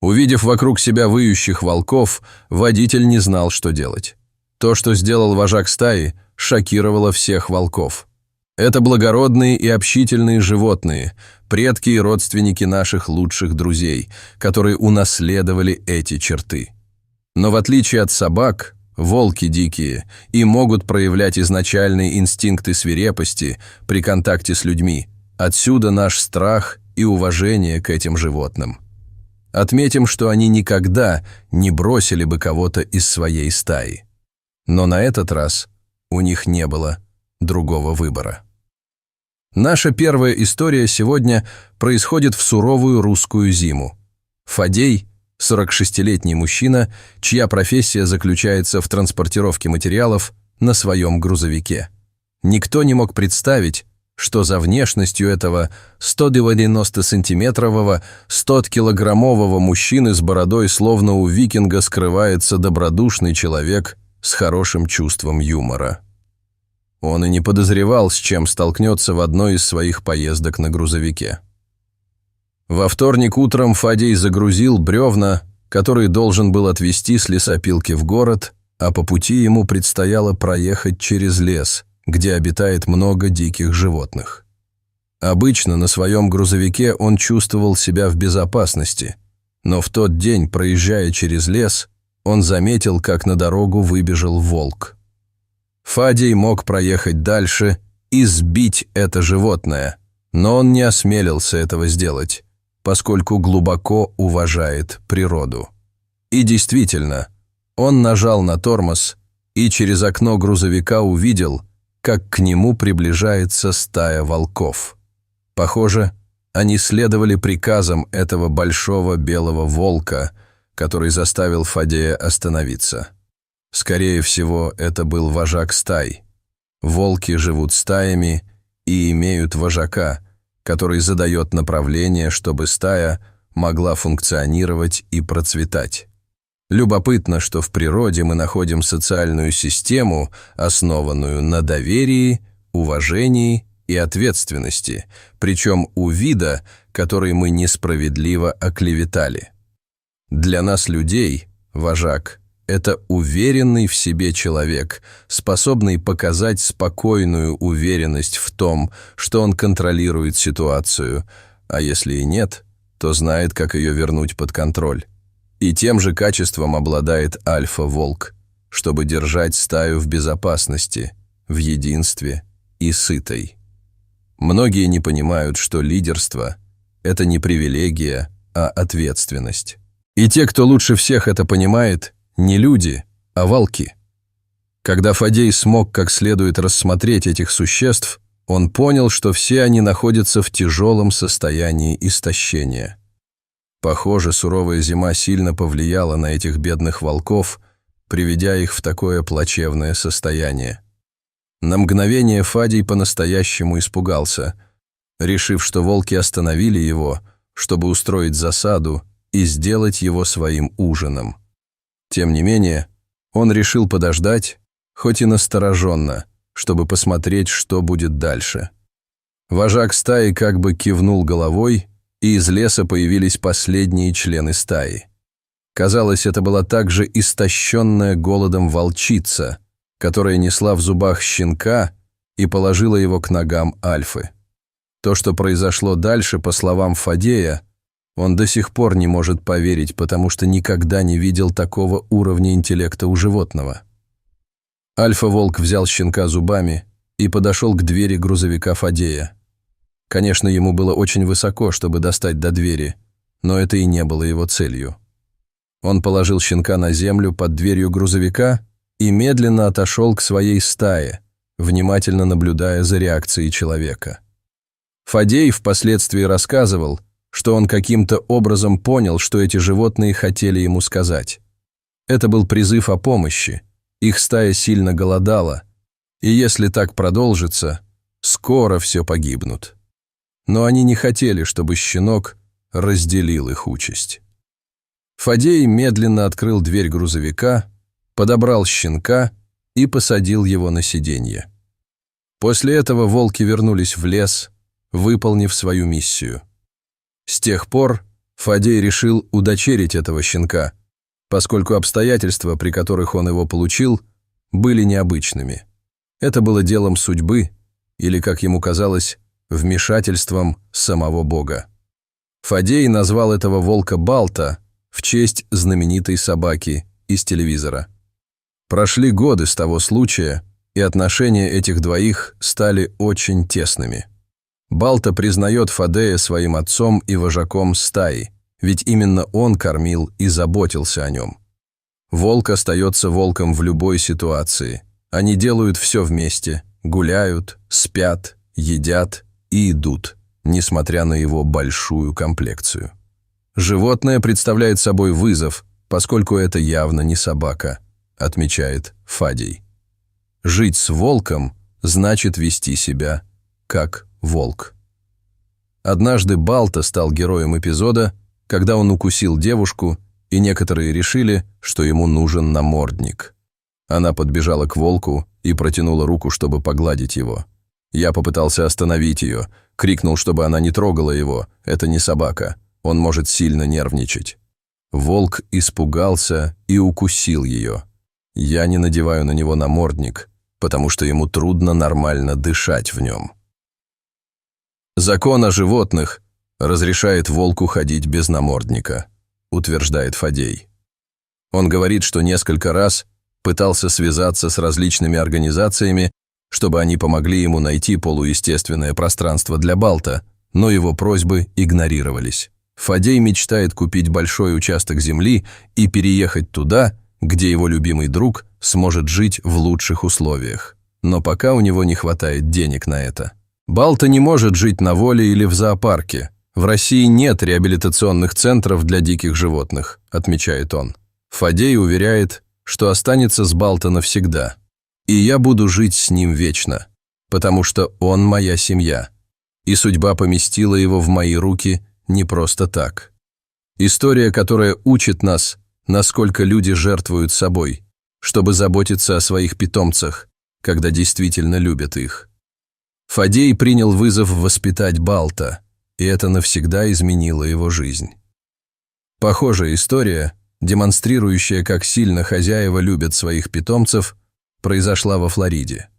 Увидев вокруг себя выющих волков, водитель не знал, что делать. То, что сделал вожак стаи, шокировало всех волков. Это благородные и общительные животные, предки и родственники наших лучших друзей, которые унаследовали эти черты. Но в отличие от собак, волки дикие и могут проявлять изначальные инстинкты свирепости при контакте с людьми. Отсюда наш страх и уважение к этим животным. Отметим, что они никогда не бросили бы кого-то из своей стаи. Но на этот раз у них не было другого выбора. Наша первая история сегодня происходит в суровую русскую зиму. Фадей – 46-летний мужчина, чья профессия заключается в транспортировке материалов на своем грузовике. Никто не мог представить, что за внешностью этого 190-сантиметрового, 100-килограммового мужчины с бородой словно у викинга скрывается добродушный человек с хорошим чувством юмора. Он и не подозревал, с чем столкнется в одной из своих поездок на грузовике. Во вторник утром Фадей загрузил бревна, которые должен был отвезти с лесопилки в город, а по пути ему предстояло проехать через лес, где обитает много диких животных. Обычно на своем грузовике он чувствовал себя в безопасности, но в тот день, проезжая через лес, он заметил, как на дорогу выбежал волк. Фадей мог проехать дальше и сбить это животное, но он не осмелился этого сделать, поскольку глубоко уважает природу. И действительно, он нажал на тормоз и через окно грузовика увидел, как к нему приближается стая волков. Похоже, они следовали приказам этого большого белого волка, который заставил Фадея остановиться. Скорее всего, это был вожак стай. Волки живут стаями и имеют вожака, который задает направление, чтобы стая могла функционировать и процветать. Любопытно, что в природе мы находим социальную систему, основанную на доверии, уважении и ответственности, причем у вида, который мы несправедливо оклеветали. Для нас, людей, вожак – это уверенный в себе человек, способный показать спокойную уверенность в том, что он контролирует ситуацию, а если и нет, то знает, как ее вернуть под контроль. И тем же качеством обладает альфа-волк, чтобы держать стаю в безопасности, в единстве и сытой. Многие не понимают, что лидерство – это не привилегия, а ответственность. И те, кто лучше всех это понимает, не люди, а волки. Когда Фадей смог как следует рассмотреть этих существ, он понял, что все они находятся в тяжелом состоянии истощения. Похоже, суровая зима сильно повлияла на этих бедных волков, приведя их в такое плачевное состояние. На мгновение Фадей по-настоящему испугался, решив, что волки остановили его, чтобы устроить засаду и сделать его своим ужином. Тем не менее, он решил подождать, хоть и настороженно, чтобы посмотреть, что будет дальше. Вожак стаи как бы кивнул головой, и из леса появились последние члены стаи. Казалось, это была также истощенная голодом волчица, которая несла в зубах щенка и положила его к ногам альфы. То, что произошло дальше, по словам Фадея, он до сих пор не может поверить, потому что никогда не видел такого уровня интеллекта у животного. Альфа-волк взял щенка зубами и подошел к двери грузовика Фадея. Конечно, ему было очень высоко, чтобы достать до двери, но это и не было его целью. Он положил щенка на землю под дверью грузовика и медленно отошел к своей стае, внимательно наблюдая за реакцией человека. Фадей впоследствии рассказывал, что он каким-то образом понял, что эти животные хотели ему сказать. Это был призыв о помощи, их стая сильно голодала, и если так продолжится, скоро все погибнут. Но они не хотели, чтобы щенок разделил их участь. Фадей медленно открыл дверь грузовика, подобрал щенка и посадил его на сиденье. После этого волки вернулись в лес, выполнив свою миссию. С тех пор Фадей решил удочерить этого щенка, поскольку обстоятельства, при которых он его получил, были необычными. Это было делом судьбы или, как ему казалось, вмешательством самого Бога. Фадей назвал этого волка Балта в честь знаменитой собаки из телевизора. Прошли годы с того случая, и отношения этих двоих стали очень тесными. Балта признает Фадея своим отцом и вожаком стаи, ведь именно он кормил и заботился о нем. Волк остается волком в любой ситуации. Они делают все вместе, гуляют, спят, едят и идут, несмотря на его большую комплекцию. Животное представляет собой вызов, поскольку это явно не собака, отмечает Фадей. Жить с волком значит вести себя как волк. Однажды Балта стал героем эпизода, когда он укусил девушку, и некоторые решили, что ему нужен намордник. Она подбежала к волку и протянула руку, чтобы погладить его. Я попытался остановить ее, крикнул, чтобы она не трогала его, это не собака, он может сильно нервничать. Волк испугался и укусил ее. Я не надеваю на него намордник, потому что ему трудно нормально дышать в нем. Закон о животных разрешает волку ходить без намордника, утверждает Фадей. Он говорит, что несколько раз пытался связаться с различными организациями, чтобы они помогли ему найти полуестественное пространство для Балта, но его просьбы игнорировались. Фадей мечтает купить большой участок земли и переехать туда, где его любимый друг сможет жить в лучших условиях. Но пока у него не хватает денег на это. Балта не может жить на воле или в зоопарке. В России нет реабилитационных центров для диких животных, отмечает он. Фадей уверяет, что останется с Балта навсегда. И я буду жить с ним вечно, потому что он моя семья. И судьба поместила его в мои руки не просто так. История, которая учит нас, насколько люди жертвуют собой, чтобы заботиться о своих питомцах, когда действительно любят их. Фадей принял вызов воспитать Балта, и это навсегда изменило его жизнь. Похожая история, демонстрирующая, как сильно хозяева любят своих питомцев, произошла во Флориде.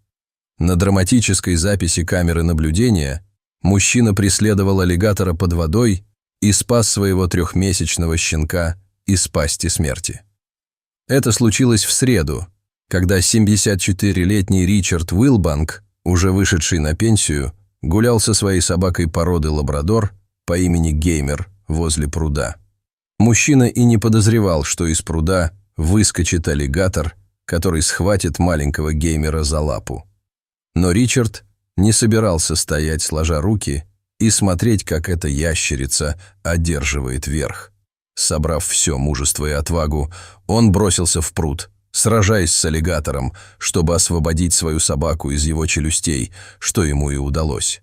На драматической записи камеры наблюдения мужчина преследовал аллигатора под водой и спас своего 3-месячного щенка из пасти смерти. Это случилось в среду, когда 74-летний Ричард Уилбанк, уже вышедший на пенсию, гулял со своей собакой породы лабрадор по имени Геймер возле пруда. Мужчина и не подозревал, что из пруда выскочит аллигатор, который схватит маленького Геймера за лапу. Но Ричард не собирался стоять сложа руки и смотреть, как эта ящерица одерживает верх. Собрав все мужество и отвагу, он бросился в пруд, сражаясь с аллигатором, чтобы освободить свою собаку из его челюстей, что ему и удалось.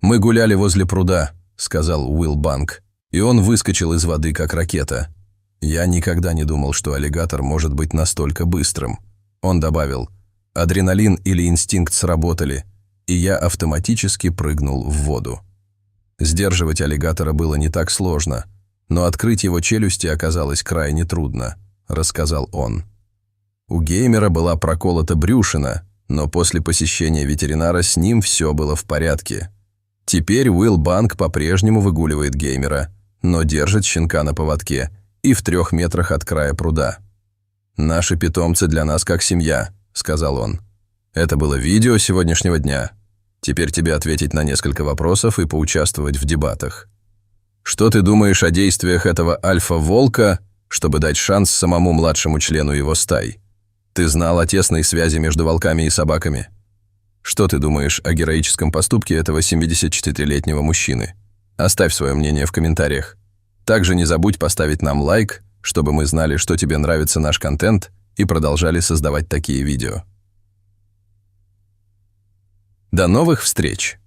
«Мы гуляли возле пруда», — сказал Уилбанк, и он выскочил из воды, как ракета. «Я никогда не думал, что аллигатор может быть настолько быстрым». Он добавил, «Адреналин или инстинкт сработали, и я автоматически прыгнул в воду». Сдерживать аллигатора было не так сложно, но открыть его челюсти оказалось крайне трудно, рассказал он. У Геймера была проколота брюшина, но после посещения ветеринара с ним все было в порядке. Теперь Уилбанк по-прежнему выгуливает Геймера, но держит щенка на поводке и в 3 метрах от края пруда. «Наши питомцы для нас как семья», — сказал он. «Это было видео сегодняшнего дня. Теперь тебе ответить на несколько вопросов и поучаствовать в дебатах. Что ты думаешь о действиях этого альфа-волка, чтобы дать шанс самому младшему члену его стаи? Ты знал о тесной связи между волками и собаками? Что ты думаешь о героическом поступке этого 74-летнего мужчины? Оставь свое мнение в комментариях. Также не забудь поставить нам лайк, чтобы мы знали, что тебе нравится наш контент и продолжали создавать такие видео. До новых встреч!